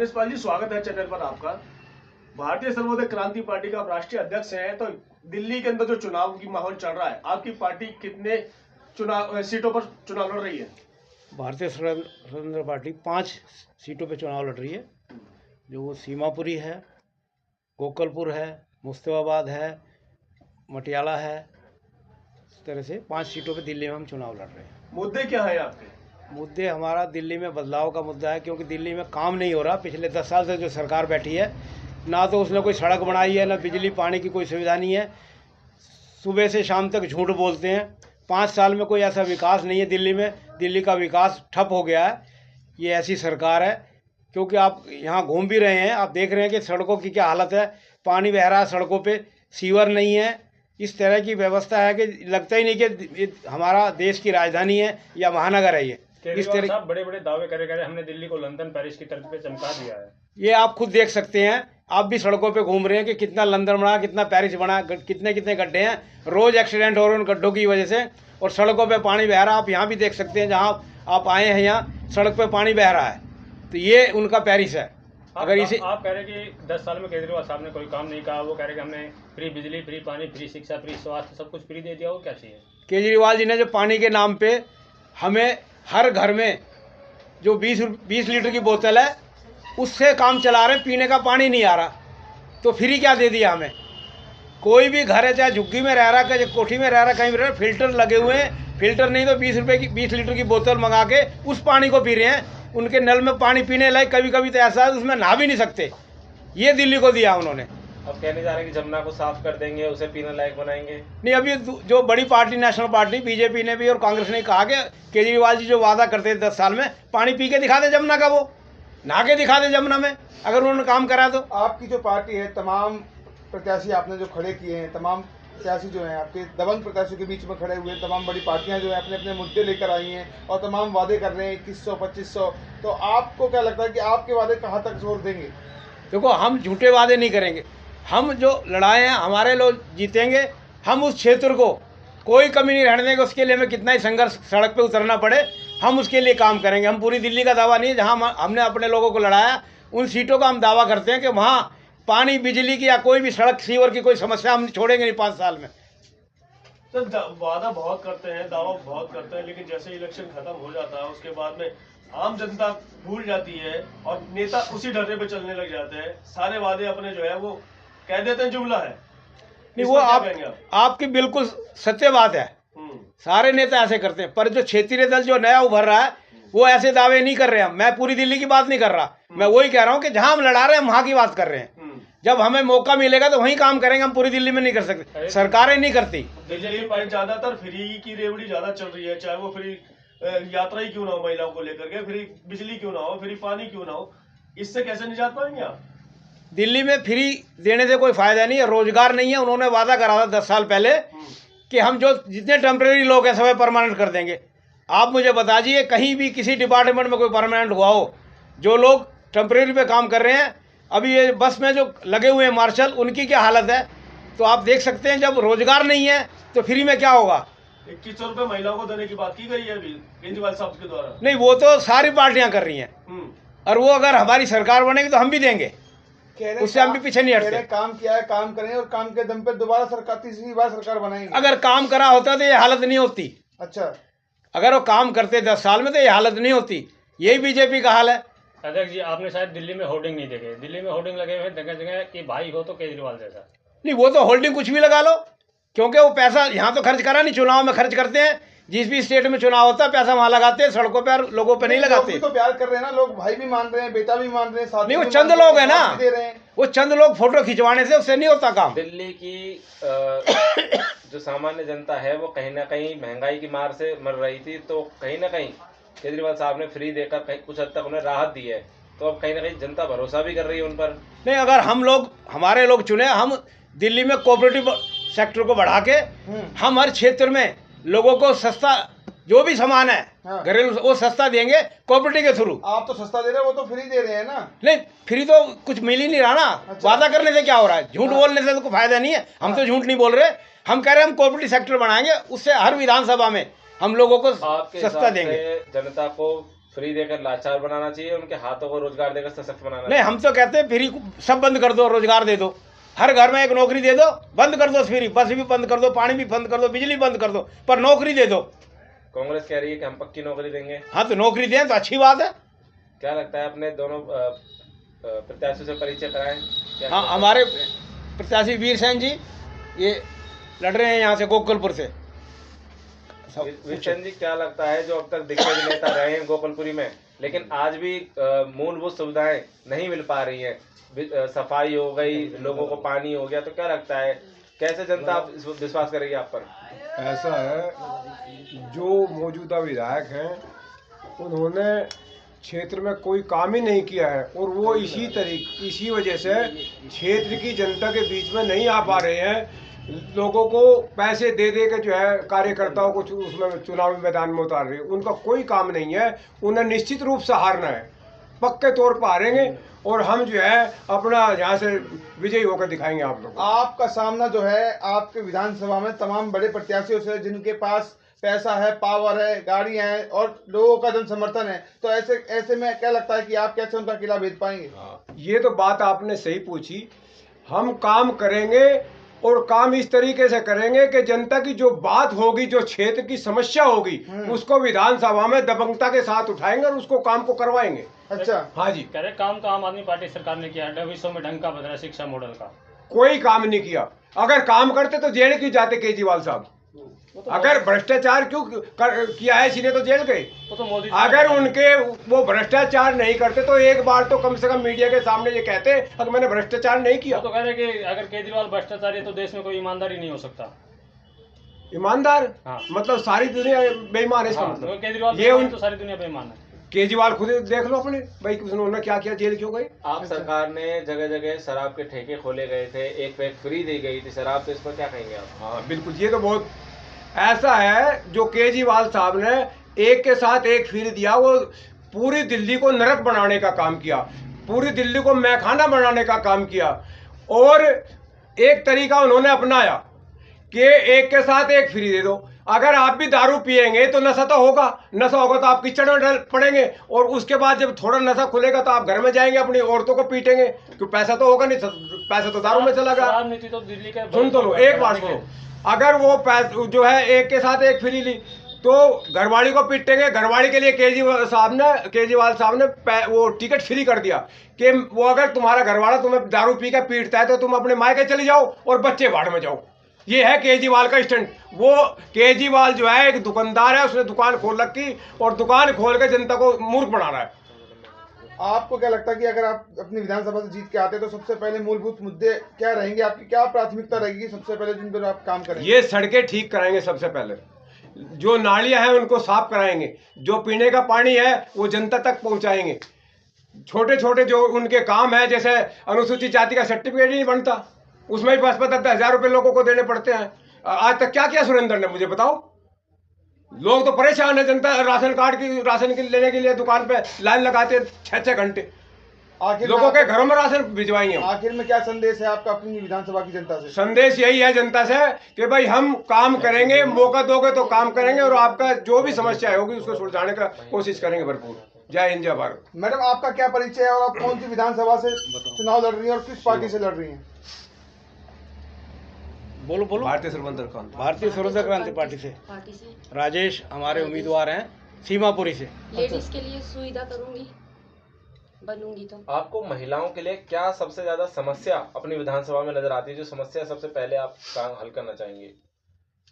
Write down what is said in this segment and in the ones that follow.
गणेश पाल जी, स्वागत है चैनल पर आपका। भारतीय सर्वोदय क्रांति पार्टी का आप राष्ट्रीय अध्यक्ष हैं, तो दिल्ली के अंदर जो चुनाव की माहौल चल रहा है, आपकी पार्टी कितने सीटों पर चुनाव लड़ रही है? भारतीय स्वतंत्र पार्टी 5 सीटों पे चुनाव लड़ रही है, जो वो सीमापुरी है, गोकलपुर है, मुस्तफाबाद है, मटियाला है। इस तरह से 5 सीटों पे दिल्ली में हम चुनाव लड़ रहे हैं। मुद्दे क्या है आपके? मुद्दे हमारा दिल्ली में बदलाव का मुद्दा है, क्योंकि दिल्ली में काम नहीं हो रहा। पिछले 10 साल से जो सरकार बैठी है, ना तो उसने कोई सड़क बनाई है, ना बिजली पानी की कोई सुविधा नहीं है। सुबह से शाम तक झूठ बोलते हैं। 5 साल में कोई ऐसा विकास नहीं है दिल्ली में। दिल्ली का विकास ठप हो गया है। ये ऐसी सरकार है, क्योंकि आप यहाँ घूम भी रहे हैं, आप देख रहे हैं कि सड़कों की क्या हालत है। पानी बह रहा है सड़कों पे, सीवर नहीं है। इस तरह की व्यवस्था है कि लगता ही नहीं कि हमारा देश की राजधानी है या महानगर है। ये इस तरह साहब बड़े बड़े दावे करे हमने दिल्ली को लंदन पेरिस की तर्ज पे चमका दिया है। ये आप खुद देख सकते हैं। आप भी सड़कों पे घूम रहे हैं कि कितना लंदन बना, कितना पेरिस बना, कितने कितने गड्ढे हैं। रोज एक्सीडेंट हो रहे हैं उन गड्ढों की वजह से, और सड़कों पे पानी बह रहा है। आप यहाँ भी देख सकते हैं, जहाँ आप आए हैं यहाँ सड़क पे पानी बह रहा है। तो ये उनका पेरिस है। अगर इसे आप कह रहे कि 10 साल में केजरीवाल साहब ने कोई काम नहीं कहा, वो कह रहे कि हमने फ्री बिजली, फ्री पानी, फ्री शिक्षा, फ्री स्वास्थ्य, सब कुछ फ्री दे दिया, वो क्या चाहिए? केजरीवाल जी ने जो पानी के नाम पे हमें हर घर में जो 20 लीटर की बोतल है उससे काम चला रहे हैं, पीने का पानी नहीं आ रहा, तो फ्री क्या दे दिया हमें? कोई भी घर है, चाहे झुग्गी में रह रहा है, चाहे कोठी में रह रहा है, कहीं भी रह रहा है, फिल्टर लगे हुए हैं। फिल्टर नहीं तो 20 लीटर की बोतल मंगा के उस पानी को पी रहे हैं। उनके नल में पानी पीने लायक कभी कभी तो ऐसा है उसमें नहा भी नहीं सकते। ये दिल्ली को दिया उन्होंने। अब कहने जा रहे हैं कि जमुना को साफ कर देंगे, उसे पीने लायक बनाएंगे। नहीं, अभी जो बड़ी पार्टी नेशनल पार्टी बीजेपी ने भी और कांग्रेस ने कहा कि केजरीवाल जी जो वादा करते थे 10 साल में, पानी पी के दिखा दे जमुना का, वो नहा के दिखा दे जमुना में, अगर उन्होंने काम करा तो। आपकी जो पार्टी है, तमाम प्रत्याशी आपने जो खड़े किए हैं, तमाम प्रत्याशी जो हैं आपके दबंग प्रत्याशियों के बीच में खड़े हुए, तमाम बड़ी पार्टियां जो है अपने अपने मुद्दे लेकर आई हैं और तमाम वादे कर रहे हैं 2100 2500। तो आपको क्या लगता है कि आपके वादे कहाँ तक जोर देंगे? देखो, हम झूठे वादे नहीं करेंगे। हम जो लड़ाए हैं, हमारे लोग जीतेंगे। हम उस क्षेत्र को कोई कमी नहीं रहने देंगे। उसके लिए हमें कितना ही संघर्ष, सड़क पे उतरना पड़े, हम उसके लिए काम करेंगे। हम पूरी दिल्ली का दावा नहीं है। जहां हमने अपने लोगों को लड़ाया, उन सीटों का हम दावा करते हैं कि वहाँ पानी, बिजली की या कोई भी सड़क, सीवर की कोई समस्या हम छोड़ेंगे नहीं 5 साल में। तो वादा बहुत करते हैं, दावा बहुत करते हैं, लेकिन जैसे इलेक्शन खत्म हो जाता है उसके बाद में आम जनता भूल जाती है और नेता उसी ढर्रे पे चलने लग जाते हैं। सारे वादे अपने जो है वो कह देते हैं जुमला है। नहीं, वो आपकी बिल्कुल सत्य बात है। सारे नेता ऐसे करते हैं, पर जो क्षेत्रीय दल जो नया उभर रहा है वो ऐसे दावे नहीं कर रहे हैं। मैं पूरी दिल्ली की बात नहीं कर रहा, मैं वही कह रहा हूँ कि जहां हम लड़ा रहे हैं वहां की बात कर रहे हैं। जब हमें मौका मिलेगा तो वहीं काम करेंगे। हम पूरी दिल्ली में नहीं कर सकते, सरकारें नहीं करती। दिल्ली में ज्यादातर फ्री की रेवड़ी ज्यादा चल रही है, चाहे वो फ्री यात्रा ही क्यों ना हो महिलाओं को लेकर के, फ्री बिजली क्यों ना हो, फ्री पानी क्यों ना हो। इससे कैसे निजात पाएंगे आप? दिल्ली में फ्री देने से कोई फायदा नहीं है, रोजगार नहीं है। उन्होंने वादा करा था 10 साल पहले कि हम जो जितने टेम्परेरी लोग हैं सब परमानेंट कर देंगे। आप मुझे बता दीजिए, कहीं भी किसी डिपार्टमेंट में कोई परमानेंट हुआ हो? जो लोग टेम्परेरी पे काम कर रहे हैं, अभी ये बस में जो लगे हुए हैं मार्शल, उनकी क्या हालत है? तो आप देख सकते हैं, जब रोजगार नहीं है तो फ्री में क्या होगा? 2100 रुपए महिलाओं को देने की बात की गई है अभी केजरीवाल साहब के द्वारा। नहीं, वो तो सारी पार्टियां कर रही हैं, और वो अगर हमारी सरकार बनेगी तो हम भी देंगे, उससे हम भी पीछे नहीं हटते। काम किया है, काम करें और काम के दम पे दोबारा सरकार, तीसरी बार सरकार बनाएंगे। अगर काम करा होता तो ये हालत नहीं होती। अच्छा, अगर वो काम करते 10 साल में तो ये हालत नहीं होती। यही बीजेपी का हाल है। अध्यक्ष जी, आपने शायद दिल्ली में होर्डिंग नहीं देखे। दिल्ली में होर्डिंग लगे हुए हैं जगह जगह कि भाई हो तो केजरीवाल जैसा। नहीं, वो तो होल्डिंग कुछ भी लगा लो, क्योंकि वो पैसा यहाँ तो खर्च करा नहीं, चुनाव में खर्च करते हैं। जिस भी स्टेट में चुनाव होता है पैसा वहाँ लगाते हैं, सड़कों पे लोगों पे नहीं लगाते। तो प्यार कर रहे हैं ना लोग, भाई भी मान रहे हैं, बेटा भी मान रहे हैं। नहीं, वो चंद लोग है ना, वो चंद लोग फोटो खिंचवाने से उससे नहीं होता काम। दिल्ली की जो सामान्य जनता है वो कहीं ना कहीं महंगाई की मार से मर रही थी, तो कहीं ना कहीं केजरीवाल साहब ने फ्री देकर कुछ हद तक उन्हें राहत दी है। तो अब कहीं ना कहीं जनता भरोसा भी कर रही है उन पर। नहीं, अगर हम लोग, हमारे लोग चुने, हम दिल्ली में कोऑपरेटिव सेक्टर को बढ़ा के हम हर क्षेत्र में लोगों को सस्ता जो भी सामान है, हाँ, घरेलू, वो सस्ता देंगे कोऑपरेटिव के थ्रू। आप तो सस्ता दे रहे हैं, वो तो फ्री दे रहे हैं ना। नहीं, फ्री तो कुछ मिल ही नहीं रहा ना। अच्छा। वादा करने से क्या हो रहा है? झूठ बोलने से तो कोई फायदा नहीं है। हम तो झूठ नहीं बोल रहे, हम कह रहे हैं हम कोऑपरेटिव सेक्टर बनाएंगे, उससे हर विधानसभा में हम लोगों को सस्ता देंगे। जनता को फ्री देकर लाचार बनाना चाहिए, उनके हाथों को रोजगार देकर सशक्त बनाना नहीं, हम तो कहते हैं फ्री सब बंद कर दो, रोजगार दे दो, हर घर में एक नौकरी दे दो, बंद कर दो फ्री, बस भी बंद कर दो, पानी भी बंद कर दो, बिजली बंद कर दो, पर नौकरी दे दो। कांग्रेस कह रही है कि हम पक्की नौकरी देंगे। हाँ, तो नौकरी दें तो अच्छी बात है। क्या लगता है अपने दोनों प्रत्याशियों से परिचय कराएं? हाँ, हमारे प्रत्याशी वीर सेन जी ये लड़ रहे हैं यहाँ से गोकुलपुर से। विशन जी, क्या लगता है जो अब तक दिग्गज नेता रहे हैं गोपालपुरी में, लेकिन आज भी मूलभूत सुविधाएं नहीं मिल पा रही हैं, सफाई हो गई, लोगों को पानी हो गया, तो क्या लगता है कैसे जनता आप विश्वास करेगी आप पर? ऐसा है, जो मौजूदा विधायक हैं उन्होंने क्षेत्र में कोई काम ही नहीं किया है और वो इसी वजह से क्षेत्र की जनता के बीच में नहीं आ पा रहे हैं। लोगों को पैसे दे दे के जो है कार्यकर्ताओं को उसमें चुनावी मैदान में उतार रहे हैं। उनका कोई काम नहीं है, उन्हें निश्चित रूप से हारना है, पक्के तौर पर हारेंगे और हम जो है अपना यहाँ से विजयी होकर दिखाएंगे आप लोग। आपका सामना जो है आपके विधानसभा में तमाम बड़े प्रत्याशियों से, जिनके पास पैसा है, पावर है, गाड़ियां हैं और लोगों का जन समर्थन है, तो ऐसे में क्या लगता है कि आप कैसे उनका किला भेज पाएंगे? ये तो बात आपने सही पूछी। हम काम करेंगे और काम इस तरीके से करेंगे कि जनता की जो बात होगी, जो क्षेत्र की समस्या होगी, उसको विधानसभा में दबंगता के साथ उठाएंगे और उसको काम को करवाएंगे। अच्छा, हाँ जी। कह रहे काम तो आम आदमी पार्टी सरकार ने किया, विश्व में ढंग का बदला शिक्षा मॉडल का। कोई काम नहीं किया। अगर काम करते तो जेल क्यों जाते केजरीवाल साहब? अगर भ्रष्टाचार क्यों किया है इसी ने तो जेल गए। वो तो मोदी अगर उनके वो भ्रष्टाचार नहीं करते तो एक बार तो कम से कम मीडिया के सामने ये कहते अगर मैंने भ्रष्टाचार नहीं किया। वो तो कह रहे कि अगर केजरीवाल भ्रष्टाचारी है तो देश में कोई ईमानदारी नहीं हो सकता। ईमानदार? हाँ। मतलब सारी दुनिया बेईमान है इसका हाँ, मतलब? केजरीवाल ये तो सारी दुनिया बेईमान है। केजरीवाल खुद देख लो अपने भाई, उन्होंने क्या किया, जेल क्यों गए? आप सरकार ने जगह जगह शराब के ठेके खोले गए थे, एक पैक फ्री दी गई थी शराब, तो इस पर क्या कहेंगे आप? हाँ बिल्कुल, ये तो बहुत ऐसा है जो केजरीवाल साहब ने एक के साथ एक फ्री दिया, वो पूरी दिल्ली को नरक बनाने का काम किया, पूरी दिल्ली को मैखाना बनाने का काम किया। और एक तरीका उन्होंने अपनाया कि एक के साथ एक फ्री दे दो। अगर आप भी दारू पिएंगे तो नशा तो होगा, नशा होगा तो आप कीचड़ में डल पड़ेंगे और उसके बाद जब थोड़ा नशा खुलेगा तो आप घर में जाएंगे, अपनी औरतों को पीटेंगे, क्योंकि पैसा तो होगा नहीं, पैसा तो दारू में चला गया। नीति तो दिल्ली का सुन तो लो, एक बात सुनो, अगर वो जो है एक के साथ एक फ्री ली तो घरवाली को पीटेंगे। घरवाली के लिए केजरीवाल साहब ने वो टिकट फ्री कर दिया कि वो अगर तुम्हारा घरवाला तुम्हें दारू पी के पीटता है तो तुम अपने मायके चले जाओ और बच्चे बाढ़ में जाओ। ये है केजरीवाल का स्टंट। वो केजरीवाल जो है एक दुकानदार है, उसने दुकान खोल रखी और दुकान खोल के जनता को मूर्ख बना रहा है। आपको क्या लगता है कि अगर आप अपनी विधानसभा से जीत के आते तो सबसे पहले मूलभूत मुद्दे क्या रहेंगे, आपकी क्या प्राथमिकता रहेगी सबसे पहले जिन पर आप काम करेंगे? ये सड़कें ठीक कराएंगे सबसे पहले, जो नालियां हैं उनको साफ कराएंगे, जो पीने का पानी है वो जनता तक पहुंचाएंगे। छोटे छोटे जो उनके काम है, जैसे अनुसूचित जाति का सर्टिफिकेट ही नहीं बनता, उसमें भी 5-10 हज़ार रुपए लोगों को देने पड़ते हैं। आज तक क्या किया सुरेंद्र ने, मुझे बताओ। लोग तो परेशान है, जनता राशन की लेने के लिए दुकान पे लाइन लगाते 6-6 घंटे, आखिर लोगों के घरों में राशन भिजवाएंगे। आखिर में क्या संदेश है आपका अपनी विधानसभा की जनता से? संदेश यही है जनता से कि भाई हम काम करेंगे, मौका दोगे तो काम करेंगे और आपका जो भी समस्या होगी उसको सुलझाने का कोशिश करेंगे भरपूर। जय हिंद, जय भारत। मैडम, आपका क्या परिचय है और आप कौन सी विधानसभा से चुनाव लड़ रही हैं और किस पार्टी से लड़ रही हैं? बोलो बोलो। भारतीय स्वतंत्र क्रांति पार्टी से राजेश हमारे उम्मीदवार हैं सीमापुरी से। लेडीज के लिए सुविधा करूंगी, बनूंगी तो। आपको महिलाओं के लिए क्या सबसे ज्यादा समस्या अपनी विधानसभा में नजर आती है, जो समस्या सबसे पहले आप हल करना चाहेंगे?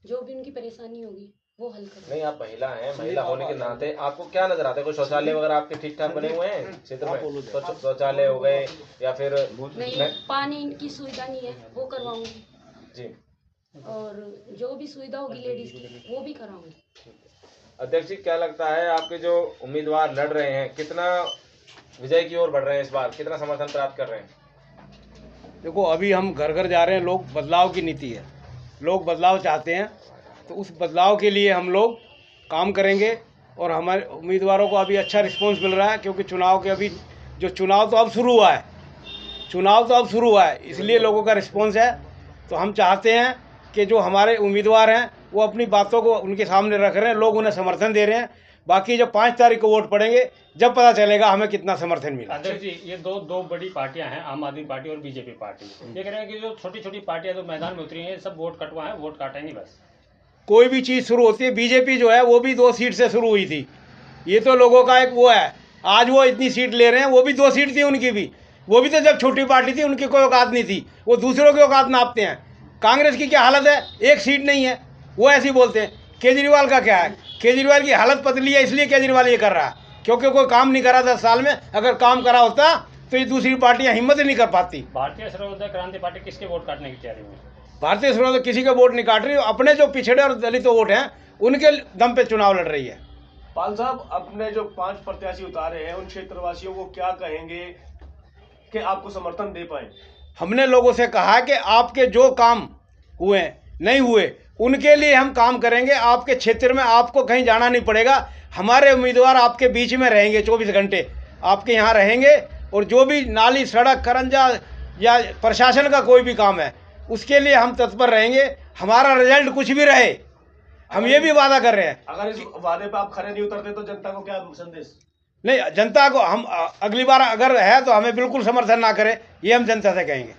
जो भी उनकी परेशानी होगी वो हल करेंगे। नहीं, आप महिला हैं, महिला होने के नाते आपको क्या नजर आता है? कोई शौचालय वगैरह आपके ठीक ठाक बने हुए हैं क्षेत्र में? शौचालय हो गए या फिर नहीं, पानी की सुविधा नहीं है, वो करवाऊंगी जी। और जो भी सुविधा होगी लेडीज की वो भी कराऊंगी। अध्यक्ष जी, क्या लगता है आपके जो उम्मीदवार लड़ रहे हैं कितना विजय की ओर बढ़ रहे हैं इस बार, कितना समर्थन प्राप्त कर रहे हैं? देखो, अभी हम घर घर जा रहे हैं, लोग बदलाव की नीति है, लोग बदलाव चाहते हैं, तो उस बदलाव के लिए हम लोग काम करेंगे और हमारे उम्मीदवारों को अभी अच्छा रिस्पांस मिल रहा है, क्योंकि चुनाव के अभी चुनाव तो अब शुरू हुआ है, इसलिए लोगों का रिस्पांस है। तो हम चाहते हैं कि जो हमारे उम्मीदवार हैं वो अपनी बातों को उनके सामने रख रहे हैं, लोग उन्हें समर्थन दे रहे हैं। बाकी जब 5 तारीख को वोट पड़ेंगे जब पता चलेगा हमें कितना समर्थन मिला। अध्यक्ष जी, ये दो बड़ी पार्टियां हैं, आम आदमी पार्टी और बीजेपी पार्टी। ये कह रहे हैं कि जो छोटी छोटी पार्टियां जो मैदान में उतरी हैं, ये सब वोट कटवा है, वोट काटेंगी बस। कोई भी चीज़ शुरू होती है, बीजेपी जो है वो भी 2 सीट से शुरू हुई थी। ये तो लोगों का एक वो है, आज वो इतनी सीट ले रहे हैं, वो भी 2 सीट थी उनकी भी। वो भी तो जब छोटी पार्टी थी उनकी कोई औकात नहीं थी, वो दूसरों की औकात नापते हैं। कांग्रेस की क्या हालत है, 1 सीट नहीं है, वो ऐसे ही बोलते हैं। केजरीवाल का क्या है, केजरीवाल की हालत पतली है, इसलिए केजरीवाल ये कर रहा है, क्योंकि कोई काम नहीं करा 10 साल में। अगर काम करा होता तो ये दूसरी पार्टियां हिम्मत ही नहीं कर पाती। भारतीय सर्वोदय क्रांति पार्टी किसके वोट काटने की तैयारी में? भारतीय सर्वोदय किसी के वोट नहीं काट रही, अपने जो पिछड़े और दलित वोट हैं उनके दम पे चुनाव लड़ रही है। पाल साहब, अपने जो 5 प्रत्याशी उतारे हैं उन क्षेत्रवासियों को क्या कहेंगे कि आपको समर्थन दे पाए? हमने लोगों से कहा कि आपके जो काम हुए नहीं हुए उनके लिए हम काम करेंगे। आपके क्षेत्र में आपको कहीं जाना नहीं पड़ेगा, हमारे उम्मीदवार आपके बीच में रहेंगे, 24 घंटे आपके यहाँ रहेंगे। और जो भी नाली, सड़क, करंजा या प्रशासन का कोई भी काम है उसके लिए हम तत्पर रहेंगे। हमारा रिजल्ट कुछ भी रहे, हम ये भी वादा कर रहे हैं। अगर इस वादे पे आप खरे नहीं उतरते तो जनता को क्या संदेश? नहीं, जनता को हम अगली बार अगर है तो हमें बिल्कुल समर्थन ना करें, ये हम जनता से कहेंगे।